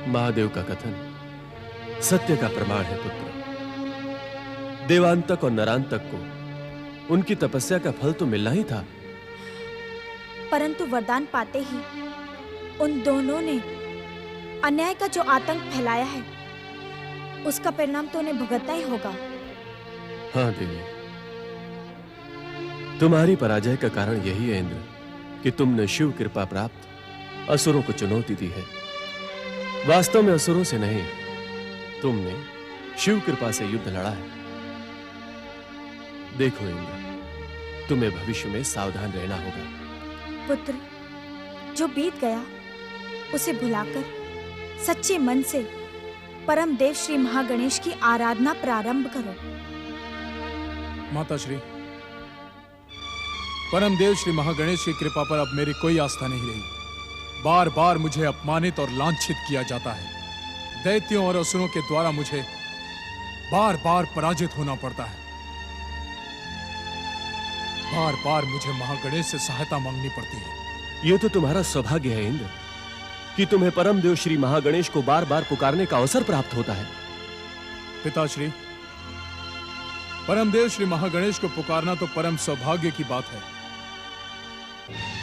महादेव का कथन सत्य का प्रमाण है पुत्र। देवांतक और नरांतक को उनकी तपस्या का फल तो मिलना ही था, परंतु वरदान पाते ही उन दोनों ने अन्याय का जो आतंक फैलाया है, उसका परिणाम तो उन्हें भुगतना ही होगा। हाँ देवी, तुम्हारी पराजय का कारण यही है इंद्र कि तुमने शिव कृपा प्राप्त असुरों को चुनौती दी है। वास्तव में असुरों से नहीं, तुमने शिव कृपा से युद्ध लड़ा है। देखो इंद्र, तुम्हें भविष्य में सावधान रहना होगा। पुत्र, जो बीत गया उसे भुलाकर सच्चे मन से परम देव श्री महागणेश की आराधना प्रारंभ करो। माता श्री, परम देव श्री महागणेश की कृपा पर अब मेरी कोई आस्था नहीं रही। बार बार मुझे अपमानित और लांछित किया जाता है। दैत्यों और असुरों के द्वारा मुझे बार बार पराजित होना पड़ता है। बार बार मुझे महागणेश से सहायता मांगनी पड़ती है। यह तो तुम्हारा सौभाग्य है इंद्र कि तुम्हें परम देव श्री महागणेश को बार बार पुकारने का अवसर प्राप्त होता है। पिताश्री, परम देव श्री महागणेश को पुकारना तो परम सौभाग्य की बात है,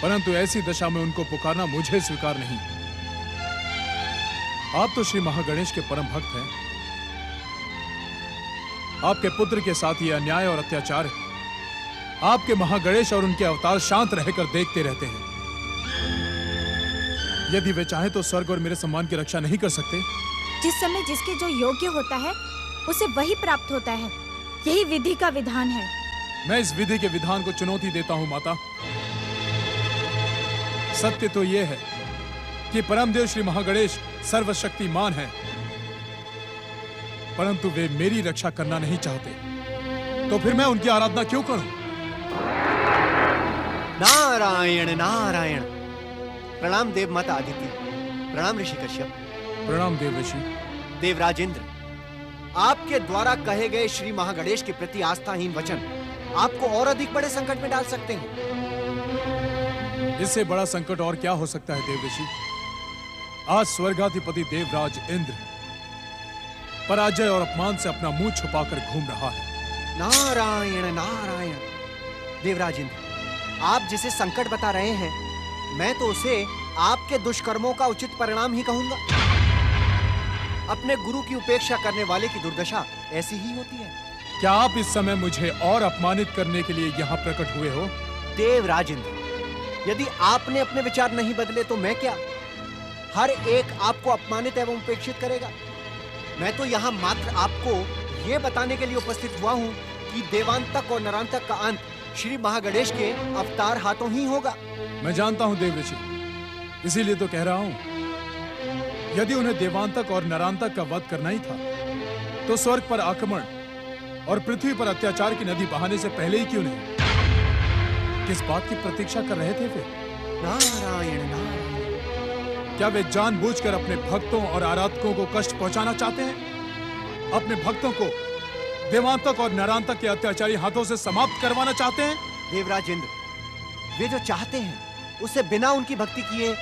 परंतु ऐसी दशा में उनको पुकारना मुझे स्वीकार नहीं। आप तो श्री महागणेश के परम भक्त हैं। आपके पुत्र के साथ ये अन्याय और अत्याचार है। आपके महागणेश और उनके अवतार शांत रहकर देखते रहते हैं। यदि वे चाहे तो स्वर्ग और मेरे सम्मान की रक्षा नहीं कर सकते। जिस समय जिसके जो योग्य होता है उसे वही प्राप्त होता है। यही विधि का विधान है। मैं इस विधि के विधान को चुनौती देता हूं माता। सत्य तो यह है कि परमदेव श्री महागणेश सर्वशक्तिमान है, परंतु वे मेरी रक्षा करना नहीं चाहते। तो फिर मैं उनकी आराधना क्यों करूं? नारायण नारायण। प्रणाम देव माता आदिति। प्रणाम ऋषि कश्यप। प्रणाम देव ऋषि। देवराज इंद्र, आपके द्वारा कहे गए श्री महागणेश के प्रति आस्थाहीन वचन आपको और अधिक बड़े संकट में डाल सकते हैं। इससे बड़ा संकट और क्या हो सकता है देव ऋषि? आज स्वर्गाधिपति देवराज इंद्र पराजय और अपमान से अपना मुंह छुपाकर घूम रहा है। नारायण नारायण। देवराज इंद्र, आप जिसे संकट बता रहे हैं, मैं तो उसे आपके दुष्कर्मों का उचित परिणाम ही कहूंगा। अपने गुरु की उपेक्षा करने वाले की दुर्दशा ऐसी ही होती है। क्या आप इस समय मुझे और अपमानित करने के लिए यहाँ प्रकट हुए हो? देवराज इंद्र, यदि आपने अपने विचार नहीं बदले तो मैं क्या? हर एक आपको अपमानित एवं उपेक्षित करेगा। मैं तो यहाँ मात्र आपको ये बताने के लिए उपस्थित हुआ हूँ कि देवांतक और नरांतक का अंत श्री महागणेश के अवतार हाथों ही होगा। मैं जानता हूँ देव ऋषि, इसीलिए तो कह रहा हूँ, यदि उन्हें देवांतक और नरांतक का वध करना ही था तो स्वर्ग पर आक्रमण और पृथ्वी पर अत्याचार की नदी बहाने से पहले ही क्यों नहीं? किस बात की प्रतीक्षा कर रहे थे वे? नारायण नारायण। क्या वे जानबूझकर अपने भक्तों और आराधकों को कष्ट पहुंचाना चाहते हैं? अपने भक्तों को देवांतक और नरांतक के अत्याचारी हाथों से समाप्त करवाना चाहते हैं? देवराज इंद्र, वे जो चाहते हैं उसे बिना उनकी भक्ति किए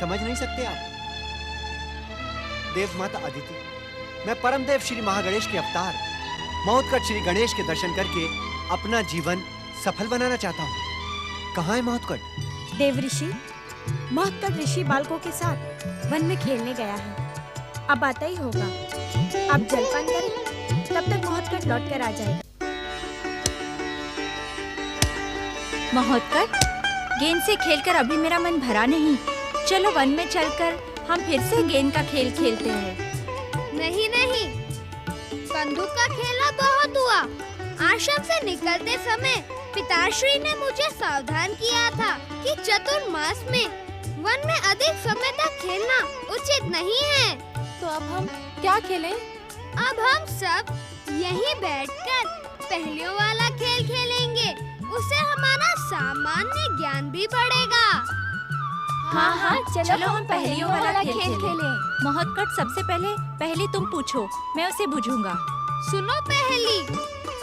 समझ नहीं सकते आप। देव माता अदिति, मैं परमदेव श्री महागणेश के अवतार महोत्कट श्री गणेश के दर्शन करके अपना जीवन सफल बनाना चाहता हूँ। कहाँ है महोत्कट? देव ऋषि, महोत्कट ऋषि बालकों के साथ वन में खेलने गया है। अब आता ही होगा। आप जलपान करें, तब तक महोत्कट लौट कर आ जाएगा। महोत्कट, गेंद से खेलकर अभी मेरा मन भरा नहीं। चलो वन में चलकर हम फिर से गेंद का खेल खेलते हैं। नहीं नहीं, बंदूक का खेला बहुत हुआ। आश्रम से निकलते समय पिताश्री ने मुझे सावधान किया था कि चतुर्मास में वन में अधिक समय तक खेलना उचित नहीं है। तो अब हम क्या खेलें? अब हम सब यहीं बैठकर पहेलियों वाला खेल खेलेंगे। उससे हमारा सामान्य ज्ञान भी बढ़ेगा। हाँ हाँ, चलो हम पहेलियों वाला खेल खेलें। महोत्कट, सबसे पहले पहेली तुम पूछो, मैं उसे बुझूंगा। सुनो पहेली,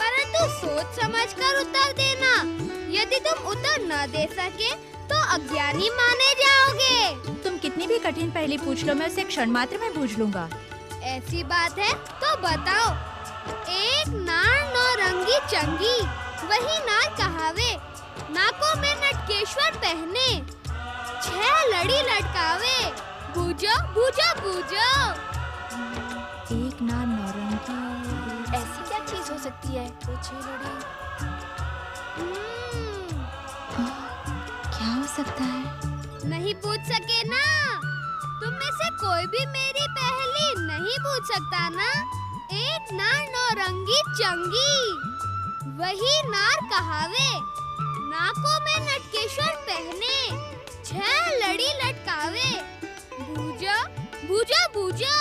परंतु सोच समझकर उत्तर देना। यदि तुम उत्तर न दे सके तो अज्ञानी माने जाओगे। तुम कितनी भी कठिन पहेली पूछ लो, मैं उसे क्षण मात्र में बूझ लूंगा। ऐसी बात है तो बताओ। एक नार नौरंगी चंगी, वही नार कहावे, नाकों में नटकेश्वर पहने, 6 लड़ी लटकावे, बूझो बूझो बूझो। एक नार नौरंगी, ऐसी क्या चीज हो सकती है? वो 6 लड़ी। क्या हो सकता है? नहीं पूछ सके ना? तुम में से कोई भी मेरी पहेली नहीं पूछ सकता ना? एक नार नौरंगी चंगी, वही नार कहावे, नाकों में नटकेश्वर पहने, 6 लड़ी लटकावे, बूझो बूझो बूझो।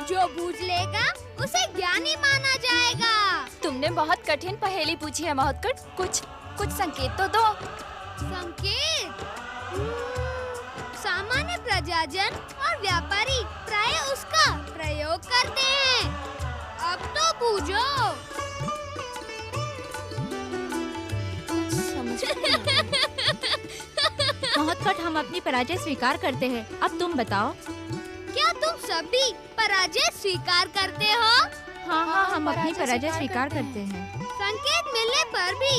जो बूझ लेगा उसे ज्ञानी माना जाएगा। तुमने बहुत कठिन पहेली पूछी है महोत्कट। कुछ संकेत तो दो। संकेत? सामान्य प्रजाजन और व्यापारी प्राय उसका प्रयोग करते हैं। अब तो बूझो। महोत्कट, हम अपनी पराजय स्वीकार करते हैं। अब तुम बताओ। क्या तुम सभी पराजय स्वीकार करते हो? हाँ, हम अपनी पराजय स्वीकार करते हैं। संकेत मिलने पर भी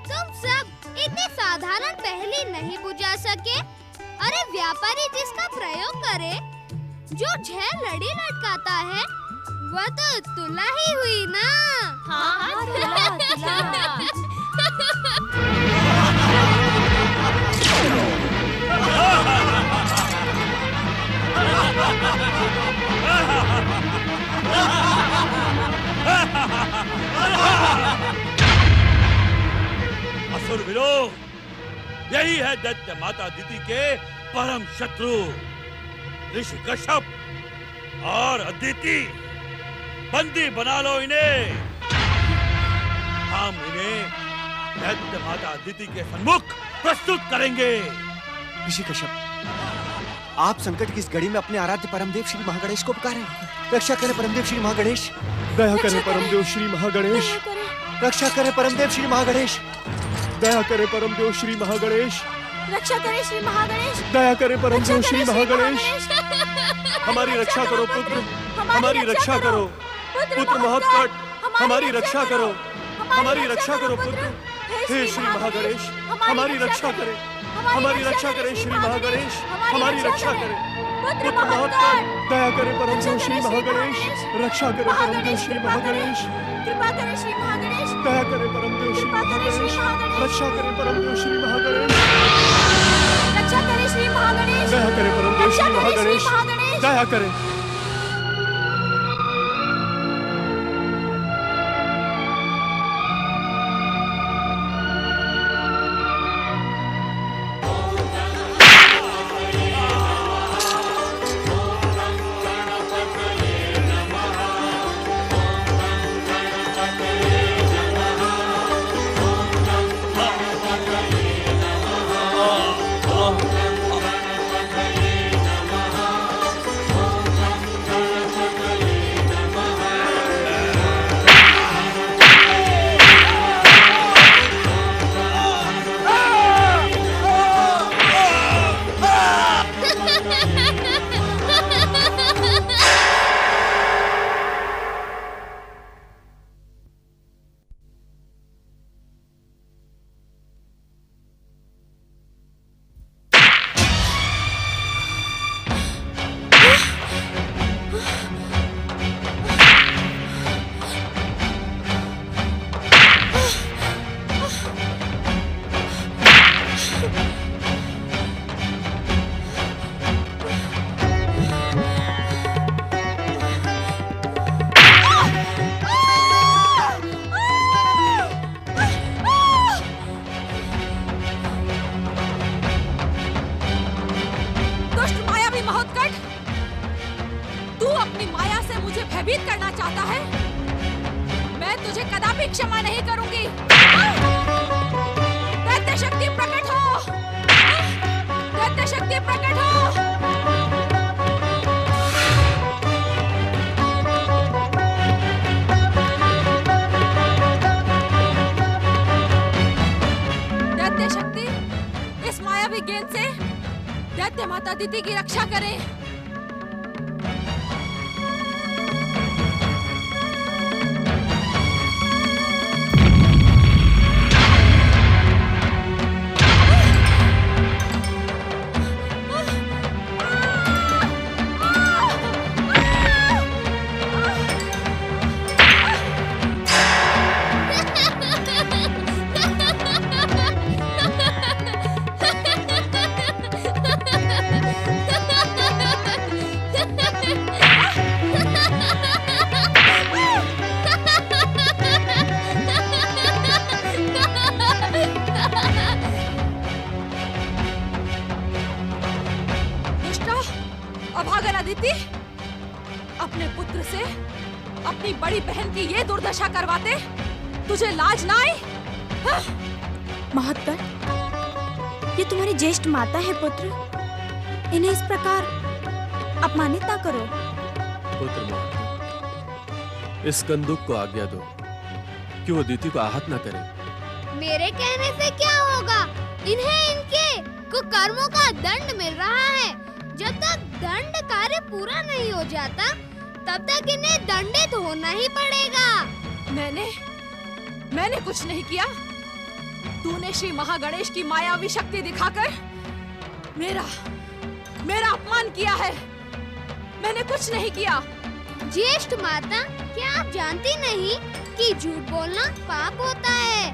तुम सब इतनी साधारण पहेली नहीं बुझा सके। अरे व्यापारी जिसका प्रयोग करे, जो 6 लड़ी लटकाता है, वह तो तुला ही हुई ना। हाँ, तुला। असुरवीरो, यही है दैत्य माता अदिति के परम शत्रु ऋषि कश्यप और अदिति। बंदी बना लो इन्हें। हम इन्हें दैत्य माता अदिति के सम्मुख प्रस्तुत करेंगे। ऋषि कश्यप, आप संकट की इस घड़ी में अपने आराध्य परमदेव श्री महागणेश को पुकारें। रक्षा करें परमदेव श्री महागणेश। दया करें परमदेव श्री महागणेश। रक्षा करें परमदेव श्री महागणेश। दया करें परमदेव श्री महागणेश। रक्षा करें श्री महागणेश। दया करें परमदेव श्री महागणेश। हमारी रक्षा करो पुत्र, हमारी रक्षा करो पुत्र महोत्कट, हमारी रक्षा करो, हमारी रक्षा करो पुत्र। हे श्री महागणेश, हमारी रक्षा करें, हमारी रक्षा करें श्री महागणेश, हमारी रक्षा करें। पुत्र महोत्कट, दया करें परमदेव श्री महागणेश। रक्षा करें परमदेव श्री महागणेश। कृपा करें श्री महागणेश। दया करें परमदेव श्री महागणेश। रक्षा करें परमदेव श्री महागणेश। रक्षा करें श्री महागणेश। दया करें परमदेव श्री महागणेश। दया करें। भयभीत करना चाहता है, मैं तुझे कदापि क्षमा नहीं करूंगी। दैत्य शक्ति प्रकट हो, दैत्य शक्ति प्रकट हो। दैत्य शक्ति, इस मायावी प्रभावी गेंद से दैत्य माता अदिति की रक्षा करें। अभागन अदिति, अपने पुत्र से अपनी बड़ी बहन की ये दुर्दशा करवाते तुझे लाज ना आई? महोत्कर, ये तुम्हारी ज्येष्ठ माता है पुत्र, इन्हें इस प्रकार अपमानित ना करो। पुत्र महोत्कर, इस कंदुक को आज्ञा दो कि वो अदिति को आहत ना करे। मेरे कहने से क्या होगा? इन्हें इनके कुकर्मों का दंड मिल रहा है। जब तक दंड कार्य पूरा नहीं हो जाता तब तक इन्हें दंडित होना ही पड़ेगा। मैंने कुछ नहीं किया। तूने श्री महागणेश की मायावी शक्ति दिखाकर मेरा अपमान किया है। मैंने कुछ नहीं किया। ज्येष्ठ माता, क्या आप जानती नहीं कि झूठ बोलना पाप होता है?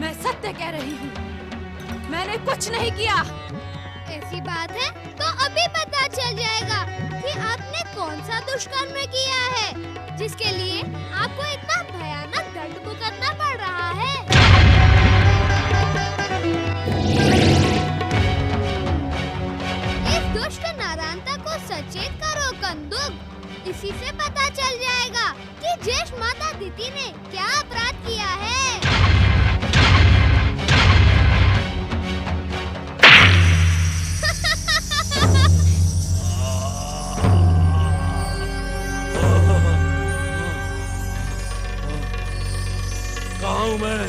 मैं सत्य कह रही हूँ, मैंने कुछ नहीं किया। ऐसी बात है तो अभी पता चल जाएगा कि आपने कौन सा दुष्कर्म किया है जिसके लिए आपको इतना भयानक दंड भुगतना पड़ रहा है। इस दुष्ट नारायणता को सचेत करो कंदुक। इसी से पता चल जाएगा कि ज्येष्ठ माता अदिति ने क्या अपराध किया है। कहाँ हूँ मैं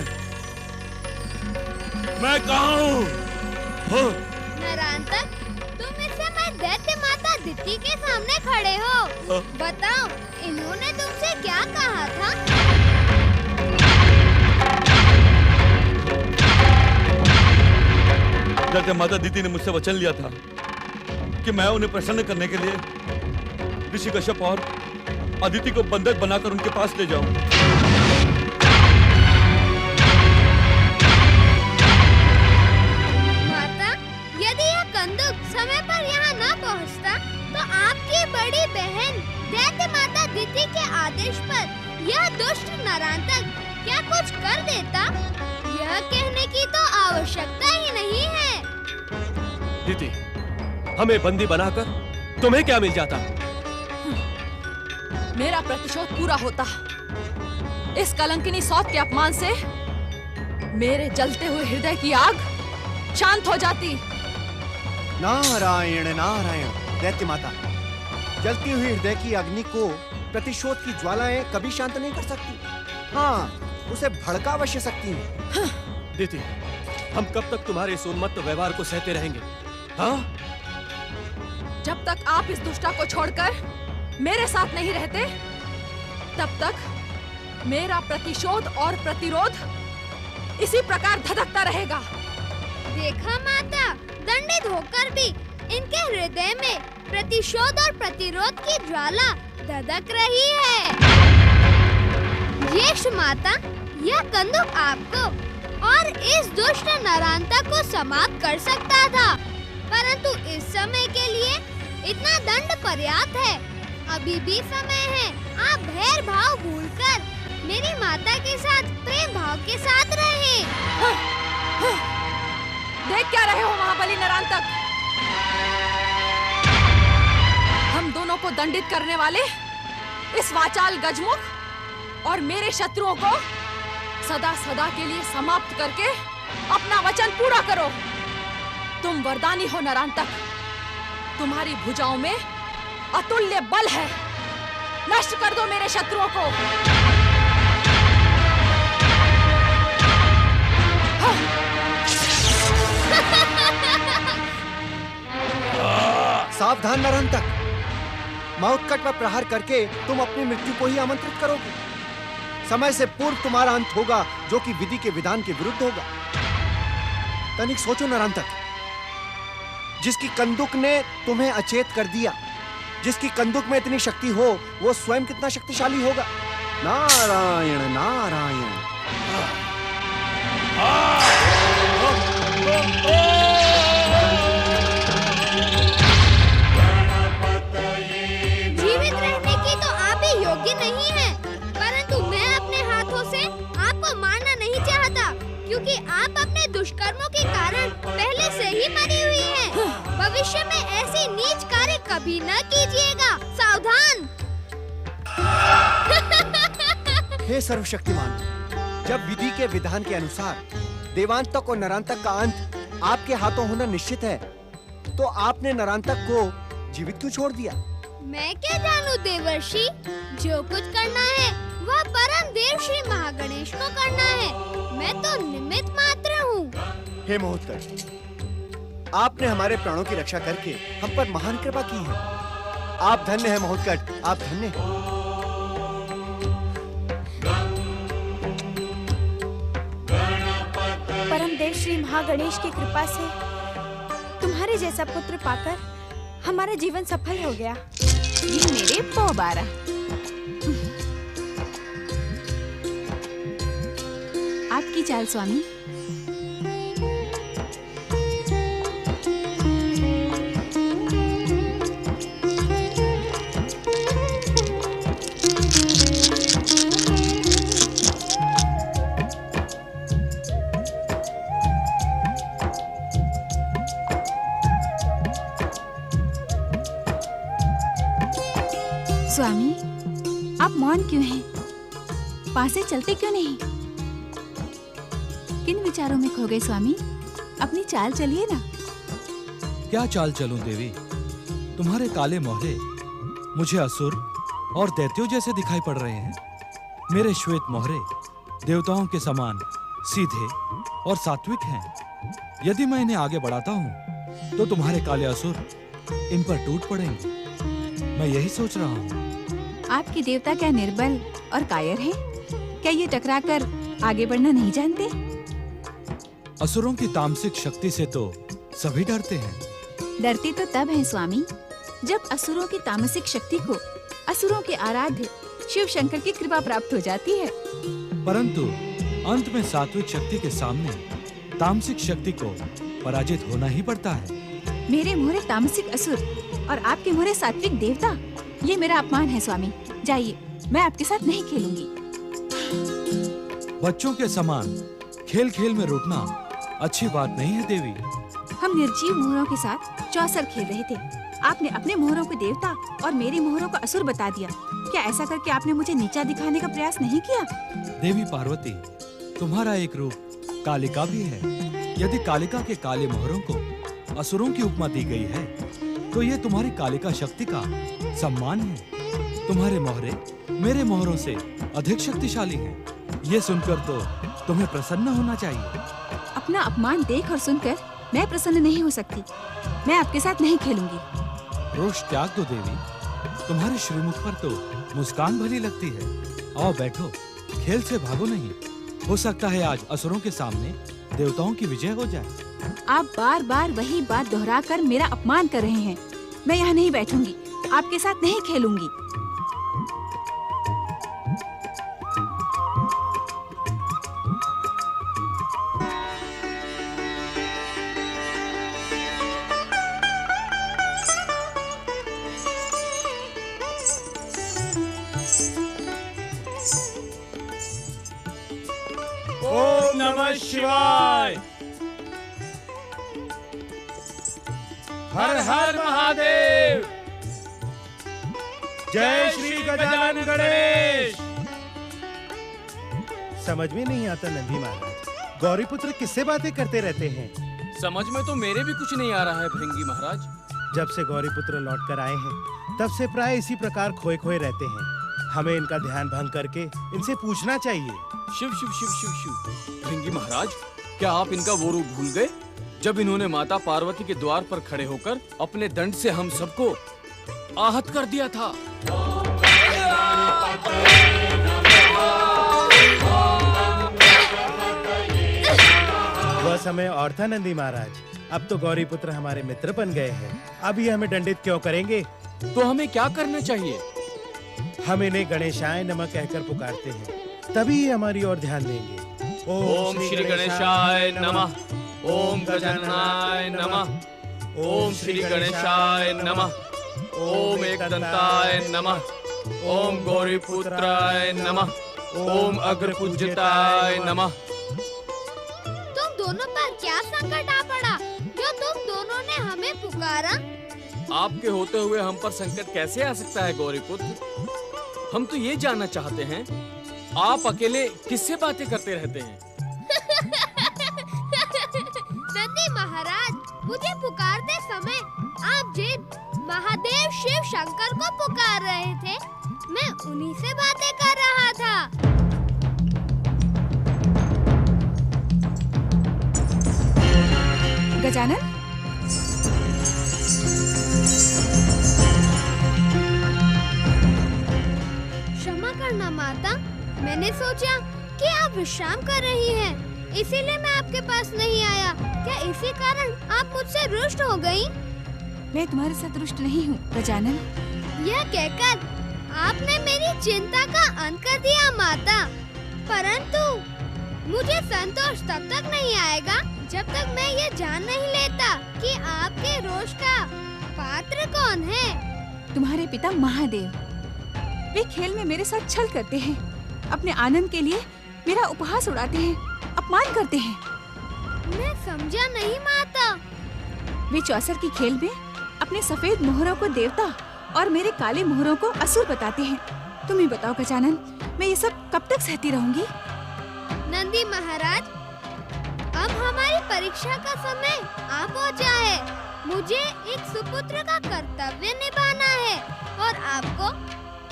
कहाँ हूँ? नारायणतक, तुम इस समय दैत्य माता अदिति के सामने खड़े हो। बताओ, इन्होंने तुमसे क्या कहा था? दैत्य माता अदिति ने मुझसे वचन लिया था कि मैं उन्हें प्रसन्न करने के लिए ऋषि कश्यप और अदिति को बंधक बनाकर उनके पास ले जाऊं। माता, यदि यह कंदुक समय पर यहाँ न पहुँचता तो आपकी बड़ी बहन दैत्य माता अदिति के आदेश पर यह दुष्ट नारायणतक क्या कुछ कर देता? यह कहने की तो आवश्यकता ही नहीं है। अदिति, हमें बंदी बनाकर तुम्हें क्या मिल जाता? मेरा प्रतिशोध पूरा होता। इस कलंकिनी सौत के अपमान से मेरे जलते हुए हृदय की आग शांत हो जाती। नारायण नारायण। दैत्य माता, जलती हुई हृदय की अग्नि को प्रतिशोध की ज्वालाएं कभी शांत नहीं कर सकती। हाँ, उसे भड़का अवश्य सकती है। अदिति, हम कब तक तुम्हारे इस उन्मत्त व्यवहार को सहते रहेंगे? हाँ? जब तक आप इस दुष्टा को छोड़कर मेरे साथ नहीं रहते, तब तक मेरा प्रतिशोध और प्रतिरोध इसी प्रकार धधकता रहेगा। देखा माता, दंडित होकर भी इनके हृदय में प्रतिशोध और प्रतिरोध की ज्वाला धधक रही है। ज्येष्ठ माता, यह कंदुक आपको और इस दुष्ट नारायणता को समाप्त कर सकता था, परंतु इस समय के लिए इतना दंड पर्याप्त है। अभी भी समय है। आप भैर भाव भूलकर मेरी माता के साथ प्रेम भाव के साथ रहें। देख क्या रहे हो महाबली नारायणतक? हम दोनों को दंडित करने वाले इस वाचाल गजमुख और मेरे शत्रुओं को सदा सदा के लिए समाप्त करके अपना वचन पूरा करो। तुम वरदानी हो नारायणतक, तुम्हारी भुजाओं में अतुल्य बल है। नष्ट कर दो मेरे शत्रुओं को। सावधान नरहंतक, महोत्कट पर प्रहार करके तुम अपनी मृत्यु को ही आमंत्रित करोगे। समय से पूर्व तुम्हारा अंत होगा, जो कि विधि के विधान के विरुद्ध होगा। तनिक सोचो नरहंतक, जिसकी कंदुक ने तुम्हें अचेत कर दिया, जिसकी कंदुक में इतनी शक्ति हो, वो स्वयं कितना शक्तिशाली होगा। नारायण नारायण। जीवित रहने की तो आप ही योग्य नहीं हैं, परंतु मैं अपने हाथों से आपको मारना नहीं चाहता, क्योंकि आप अपने दुष्कर्मों के कारण पहले से ही मरी हुई हैं। भविष्य में ऐसी नीच कार्य कभी न कीजिएगा, सावधान। हे सर्वशक्तिमान, जब विधि के विधान के अनुसार देवांतक और नरांतक का अंत आपके हाथों होना निश्चित है, तो आपने नरांतक को जीवित क्यों छोड़ दिया? मैं क्या जानूं देवर्षि, जो कुछ करना है वह परम देव श्री महागणेश को करना है। मैं तो निमित्त मात्र हूँ। हे महोत्कट, आपने हमारे प्राणों की रक्षा करके हम पर महान कृपा की है। आप धन्य हैं महोत्कट, आप धन्य हैं। परम देव श्री महागणेश की कृपा से तुम्हारे जैसा पुत्र पाकर हमारा जीवन सफल हो गया। ये मेरे पोबारा। आपकी चाल स्वामी। स्वामी, आप मौन क्यों हैं? पास से चलते क्यों नहीं? किन विचारों में खो गए स्वामी? अपनी चाल चलिए ना। क्या चाल चलूं देवी? तुम्हारे काले मोहरे मुझे असुर और दैत्यों जैसे दिखाई पड़ रहे हैं। मेरे श्वेत मोहरे देवताओं के समान सीधे और सात्विक हैं। यदि मैं इन्हें आगे बढ़ाता हूँ तो तुम्हारे काले असुर इन पर टूट पड़ेंगे। मैं यही सोच रहा हूँ। आपके देवता क्या निर्बल और कायर हैं? क्या ये टकराकर आगे बढ़ना नहीं जानते? असुरों की तामसिक शक्ति से तो सभी डरते हैं। डरते तो तब हैं स्वामी, जब असुरों की तामसिक शक्ति को असुरों के आराध्य शिव शंकर की कृपा प्राप्त हो जाती है। परंतु अंत में सात्विक शक्ति के सामने तामसिक शक्ति को पराजित होना ही पड़ता है। मेरे मोहरे तामसिक असुर और आपके मोहरे सात्विक देवता, ये मेरा अपमान है स्वामी। जाइए, मैं आपके साथ नहीं खेलूंगी। बच्चों के समान खेल खेल में रूठना अच्छी बात नहीं है देवी। हम निर्जीव मोहरों के साथ चौसर खेल रहे थे। आपने अपने मोहरों को देवता और मेरे मोहरों को असुर बता दिया। क्या ऐसा करके आपने मुझे नीचा दिखाने का प्रयास नहीं किया? देवी पार्वती, तुम्हारा एक रूप कालिका भी है। यदि कालिका के काले मोहरों को असुरों की उपमा दी गई है, तो ये तुम्हारी कालिका शक्ति का सम्मान है। तुम्हारे मोहरे मेरे मोहरों से अधिक शक्तिशाली हैं। ये सुनकर तो तुम्हें प्रसन्न होना चाहिए। अपना अपमान देख और सुनकर मैं प्रसन्न नहीं हो सकती। मैं आपके साथ नहीं खेलूंगी। रोष त्याग दो देवी। तुम्हारे श्रीमुख पर तो मुस्कान भली लगती है। आओ बैठो, खेल से भागो नहीं। हो सकता है आज असुरों के सामने देवताओं की विजय हो जाए। आप बार बार वही बात दोहराकर मेरा अपमान कर रहे हैं। मैं यहाँ नहीं बैठूंगी, आपके साथ नहीं खेलूंगी। ओम नमः शिवाय। हर हर महादेव। जय श्री गजानन गणेश। समझ में नहीं आता नंदी महाराज, गौरी पुत्र किससे बातें करते रहते हैं? समझ में तो मेरे भी कुछ नहीं आ रहा है भृंगी महाराज। जब से गौरी पुत्र लौट कर आए हैं, तब से प्राय इसी प्रकार खोए खोए रहते हैं। हमें इनका ध्यान भंग करके इनसे पूछना चाहिए। शिव शिव शिव शिव शिव। भृंगी महाराज, क्या आप इनका वो रूप भूल गए जब इन्होंने माता पार्वती के द्वार पर खड़े होकर अपने दंड से हम सबको आहत कर दिया था। वह समय और था नंदी महाराज। अब तो गौरी पुत्र हमारे मित्र बन गए हैं। अब ये हमें दंडित क्यों करेंगे? तो हमें क्या करना चाहिए? हम इन्हें गणेशाय नमः कहकर पुकारते हैं, तभी ये हमारी ओर ध्यान देंगे। ओम श्री गणेशाय नमः। ओम गजाननाय नमः। ओम श्री गणेशाय नमः। ओम एकदंताय नमः। ओम गौरीपुत्राय नमः। ओम अग्रपूज्यताय नमः। तुम दोनों पर क्या संकट आ पड़ा जो तुम दोनों ने हमें पुकारा? आपके होते हुए हम पर संकट कैसे आ सकता है गौरीपुत्र? हम तो ये जानना चाहते हैं, आप अकेले किससे बातें करते रहते हैं? नंदी महाराज, मुझे पुकारते समय आप जिन महादेव शिव शंकर को पुकार रहे थे, मैं उन्हीं से बातें कर रहा था। गजानन, क्षमा करना माता, मैंने सोचा कि आप विश्राम कर रही हैं, इसीलिए मैं आपके पास नहीं आया। क्या इसी कारण आप मुझसे रुष्ट हो गई? मैं तुम्हारे साथ रुष्ट नहीं हूँ गजानन। यह कहकर आपने मेरी चिंता का अंत कर दिया माता, परंतु मुझे संतोष तब तक नहीं आएगा जब तक मैं ये जान नहीं लेता कि आपके रोष का पात्र कौन है। तुम्हारे पिता महादेव, वे खेल में मेरे साथ छल करते हैं, अपने आनंद के लिए मेरा उपहास उड़ाते हैं, अपमान करते हैं। मैं समझा नहीं माता। वे चौसर की खेल में अपने सफेद मोहरों को देवता और मेरे काले मोहरों को असुर बताते हैं। तुम ही बताओ गजानन, मैं ये सब कब तक सहती रहूंगी? नंदी महाराज, अब हमारी परीक्षा का समय आ पहुंचा है। मुझे एक सुपुत्र का कर्तव्य निभाना है और आपको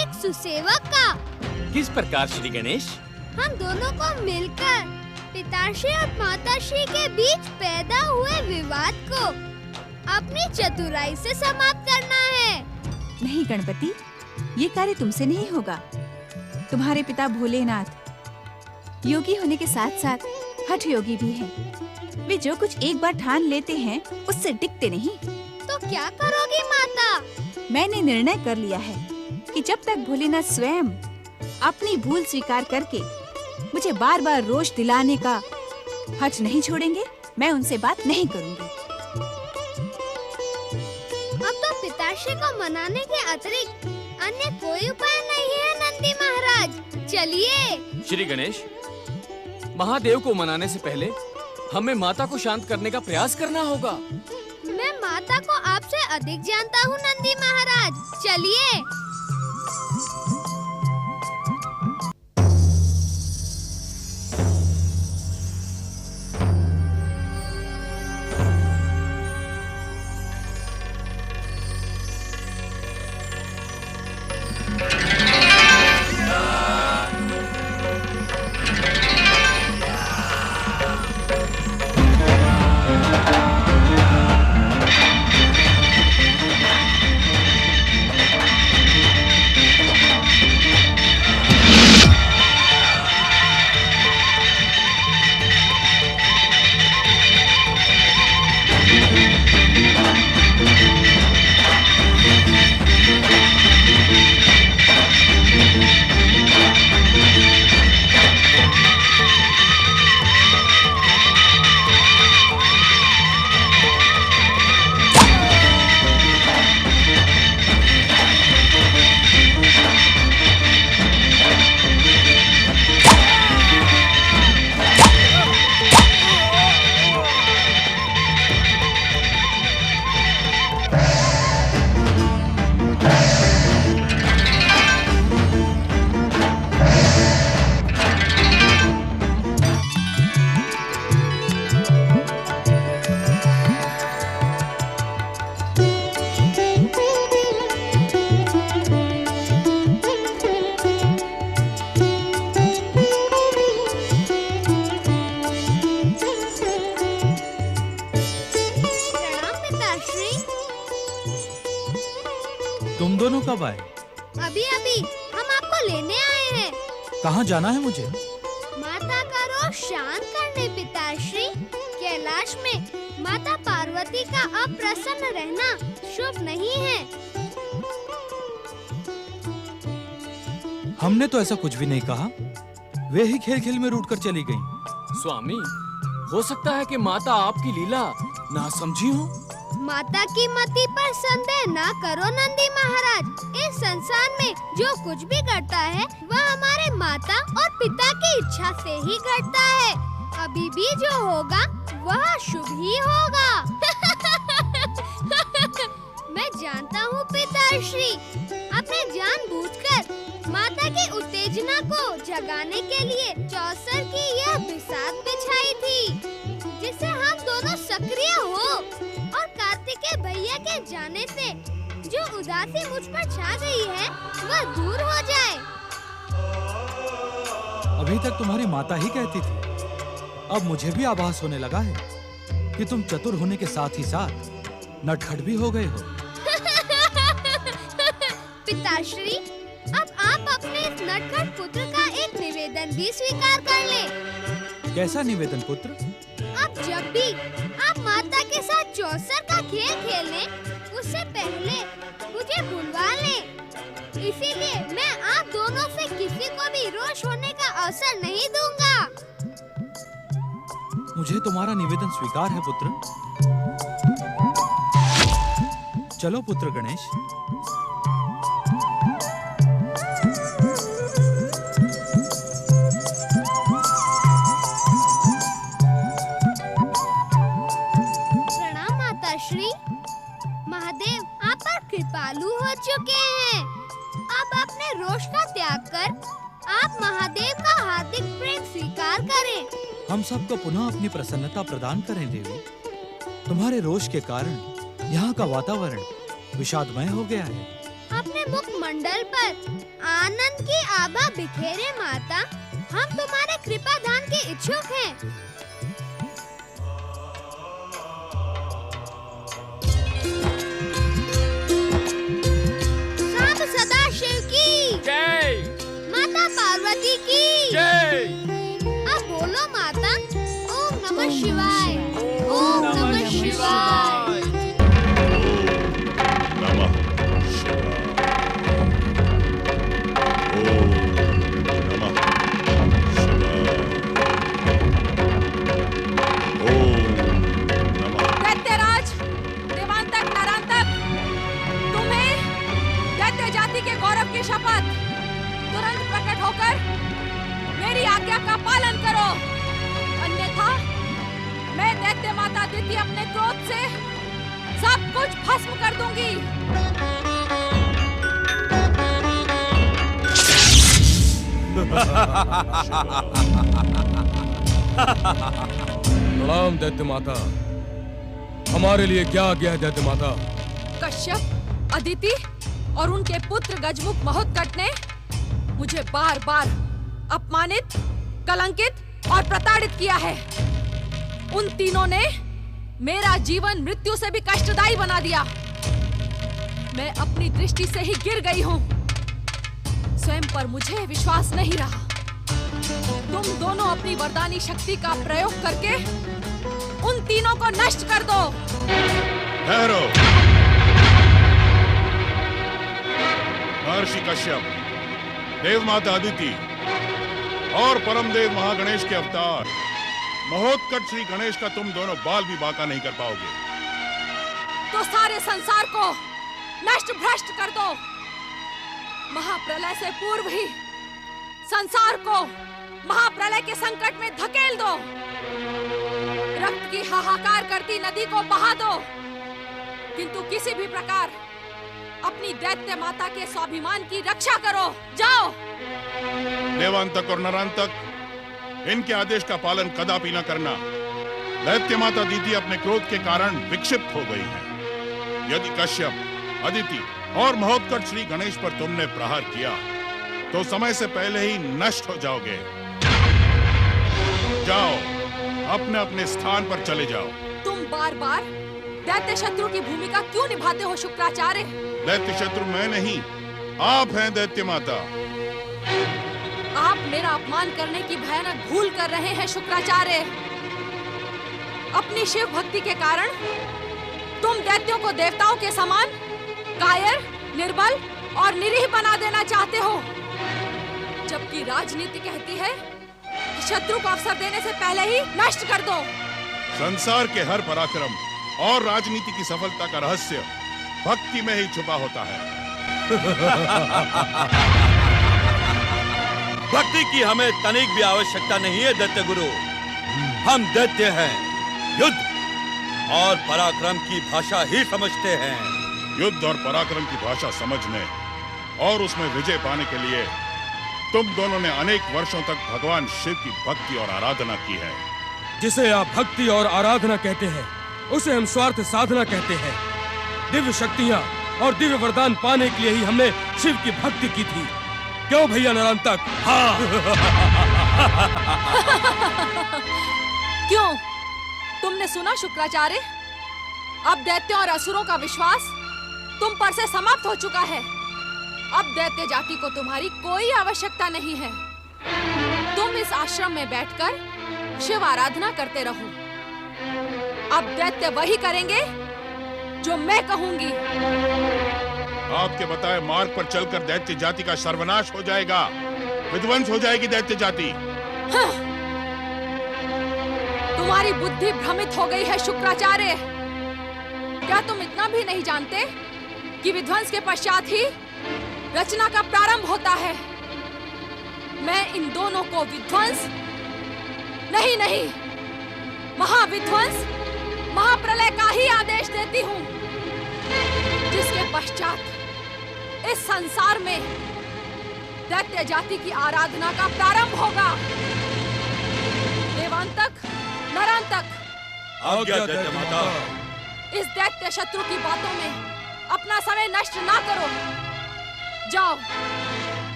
एक सुसेवक का। किस प्रकार श्री गणेश? हम दोनों को मिलकर पिताश्री और माताश्री के बीच पैदा हुए विवाद को अपनी चतुराई से समाप्त करना है। नहीं गणपति, ये कार्य तुमसे नहीं होगा। तुम्हारे पिता भोलेनाथ योगी होने के साथ साथ हठ योगी भी हैं। वे जो कुछ एक बार ठान लेते हैं उससे डिगते नहीं। तो क्या करोगी माता? मैंने निर्णय कर लिया है कि जब तक भोलेनाथ स्वयं अपनी भूल स्वीकार करके मुझे बार बार रोष दिलाने का हठ नहीं छोड़ेंगे, मैं उनसे बात नहीं करूंगी। अब तो पिताश्री को मनाने के अतिरिक्त अन्य कोई उपाय नहीं है नंदी महाराज। चलिए। श्री गणेश, महादेव को मनाने से पहले हमें माता को शांत करने का प्रयास करना होगा। मैं माता को आपसे अधिक जानता हूँ नंदी महाराज। चलिए। पिताश्री। तुम दोनों कब आए? अभी अभी हम आपको लेने आए हैं। कहाँ जाना है मुझे? माता का रोष शांत करने पिताश्री। कैलाश में माता पार्वती का अप्रसन्न रहना शुभ नहीं है। हमने तो ऐसा कुछ भी नहीं कहा। वे ही खेल खेल में रूठ कर चली गईं। स्वामी, हो सकता है कि माता आपकी लीला ना समझी हो। माता की मति पर संदेह ना करो नंदी महाराज। इस संसार में जो कुछ भी घटता है वह हमारे माता और पिता की इच्छा से ही घटता है। अभी भी जो होगा वह शुभ ही होगा। मैं जानता हूँ पिताश्री, आपने जानबूझकर माता की उत्तेजना को जगाने के लिए चौसर की यह बिसात बिछाई थी, जिससे हम दोनों सक्रिय हो और कार्तिकेय भैया के जाने से जो उदासी मुझ पर छा गई है वह दूर हो जाए। अभी तक तुम्हारी माता ही कहती थी, अब मुझे भी आभास होने लगा है कि तुम चतुर होने के साथ ही साथ नटखट भी हो गए हो। पिताश्री, अब आप अपने इस नटखट पुत्र का एक निवेदन भी स्वीकार कर लें। कैसा निवेदन पुत्र? अब जब भी आप माता के साथ चौसर का खेल खेलें, उससे पहले मुझे बुलवा लें। इसीलिए मैं आप दोनों से किसी को भी रोष होने का अवसर नहीं दूंगा। मुझे तुम्हारा निवेदन स्वीकार है पुत्र। चलो पुत्र गणेश। प्रणाम माताश्री। महादेव आप पर कृपालु हो चुके हैं। अब अपने रोष का त्याग कर आप महादेव का हार्दिक प्रेम स्वीकार करें। हम सबको पुनः अपनी प्रसन्नता प्रदान करें देवी। तुम्हारे रोष के कारण यहाँ का वातावरण विषादमय हो गया है। अपने मुख मंडल पर आनंद की आभा बिखेरे माता। हम तुम्हारे कृपा दान के इच्छुक हैं। सांब सदाशिव की जय। माता पार्वती की जय। अब बोलो माता। ओम नमः शिवाय। ओम नमः शिवाय। नमः दैत्यराज, देवांतक, नरांतक, तुम्हें दैत्य जाति के गौरव की शपथ। तुरंत प्रकट होकर मेरी आज्ञा का पालन करो, अन्यथा मैं दैत्य माता दिति अपने क्रोध से सब कुछ भस्म कर दूंगी। प्रणाम दैत्य माता। हमारे लिए क्या आज्ञा है दैत्य माता? कश्यप, अदिति और उनके पुत्र गजमुख महोत्कट ने मुझे बार बार अपमानित, कलंकित और प्रताड़ित किया है। उन तीनों ने मेरा जीवन मृत्यु से भी कष्टदायी बना दिया। मैं अपनी दृष्टि से ही गिर गई हूँ। स्वयं पर मुझे विश्वास नहीं रहा। तुम दोनों अपनी वरदानी शक्ति का प्रयोग करके उन तीनों को नष्ट कर दो। ठहरो। महर्षि कश्यप, देवमाता अदिति और परम देव महागणेश के अवतार महोत्कट श्री गणेश का तुम दोनों बाल भी बांका नहीं कर पाओगे। तो सारे संसार को नष्ट भ्रष्ट कर दो। महाप्रलय से पूर्व ही संसार को महाप्रलय के संकट में धकेल दो। रक्त की हाहाकार करती नदी को बहा दो, किंतु किसी भी प्रकार अपनी दैत्य माता के स्वाभिमान की रक्षा करो। जाओ। देवांतक और नरांतक, इनके आदेश का पालन कदापि न करना। दैत्य माता दीदी अपने क्रोध के कारण विक्षिप्त हो गई हैं। यदि कश्यप, अदिति और महोत्कट श्री गणेश पर तुमने प्रहार किया तो समय से पहले ही नष्ट हो जाओगे। जाओ, अपने अपने स्थान पर चले जाओ। तुम बार बार दैत्य शत्रु की भूमिका क्यों निभाते हो शुक्राचार्य? दैत्य शत्रु मैं नहीं, आप हैं दैत्य माता। आप मेरा अपमान करने की भयानक भूल कर रहे हैं शुक्राचार्य। अपनी शिव भक्ति के कारण तुम दैत्यों को देवताओं के समान कायर, निर्बल और निरीह बना देना चाहते हो, जबकि राजनीति कहती है कि शत्रु को अवसर देने से पहले ही नष्ट कर दो। संसार के हर पराक्रम और राजनीति की सफलता का रहस्य भक्ति में ही छुपा होता है। भक्ति की हमें तनिक भी आवश्यकता नहीं है दैत्य गुरु। हम दैत्य हैं, युद्ध और पराक्रम की भाषा ही समझते हैं। युद्ध और पराक्रम की भाषा समझने और उसमें विजय पाने के लिए तुम दोनों ने अनेक वर्षों तक भगवान शिव की भक्ति और आराधना की है। जिसे आप भक्ति और आराधना कहते हैं, उसे हम स्वार्थ साधना कहते हैं। दिव्य शक्तियां और दिव्य वरदान पाने के लिए ही हमने शिव की भक्ति की थी। क्यों भैया नरांतक? हाँ। क्यों? तुमने सुना शुक्राचार्य? अब दैत्यों और असुरों का विश्वास तुम पर से समाप्त हो चुका है। अब दैत्य जाति को तुम्हारी कोई आवश्यकता नहीं है। तुम इस आश्रम में बैठकर शिव आराधना करते रहो। अब दैत्य वही करेंगे जो मैं कहूंगी। आपके बताए मार्ग पर चलकर दैत्य जाति का सर्वनाश हो जाएगा, विध्वंस हो जाएगी दैत्य जाति। हाँ। तुम्हारी बुद्धि भ्रमित हो गई है शुक्राचार्य। क्या तुम इतना भी नहीं जानते कि विध्वंस के पश्चात ही रचना का प्रारंभ होता है? मैं इन दोनों को विध्वंस नहीं, महाविध्वंस, महाप्रलय का ही आदेश देती हूँ, जिसके पश्चात इस संसार में दैत्य जाति की आराधना का प्रारंभ होगा। देवांतक, नरांतक, आज्ञा दैत्य माता। इस दैत्य शत्रु की बातों में अपना समय नष्ट ना करो। जाओ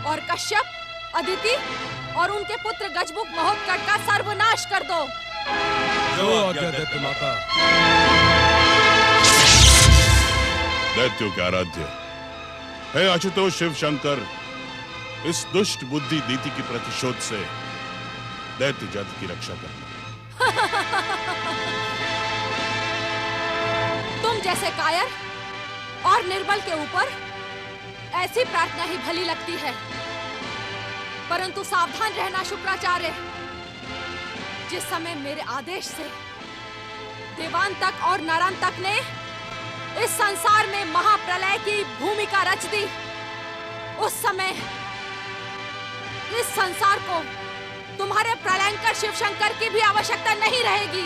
और कश्यप, अदिति और उनके पुत्र गजमुख महोत्कट का सर्वनाश कर दो। जो आज्ञा दैत्य माता। दैत्यों के आराध्य हे आशुतोष शिव शंकर, इस दुष्ट बुद्धि दीति की प्रतिशोध से दैत्य जाति की रक्षा करना। तुम जैसे कायर और निर्बल के ऊपर ऐसी प्रार्थना ही भली लगती है, परंतु सावधान रहना शुक्राचार्य। जिस समय मेरे आदेश से देवांतक और नरांतक ने इस संसार में महाप्रलय की भूमिका रच दी, उस समय इस संसार को तुम्हारे प्रलयंकर शिव शंकर की भी आवश्यकता नहीं रहेगी।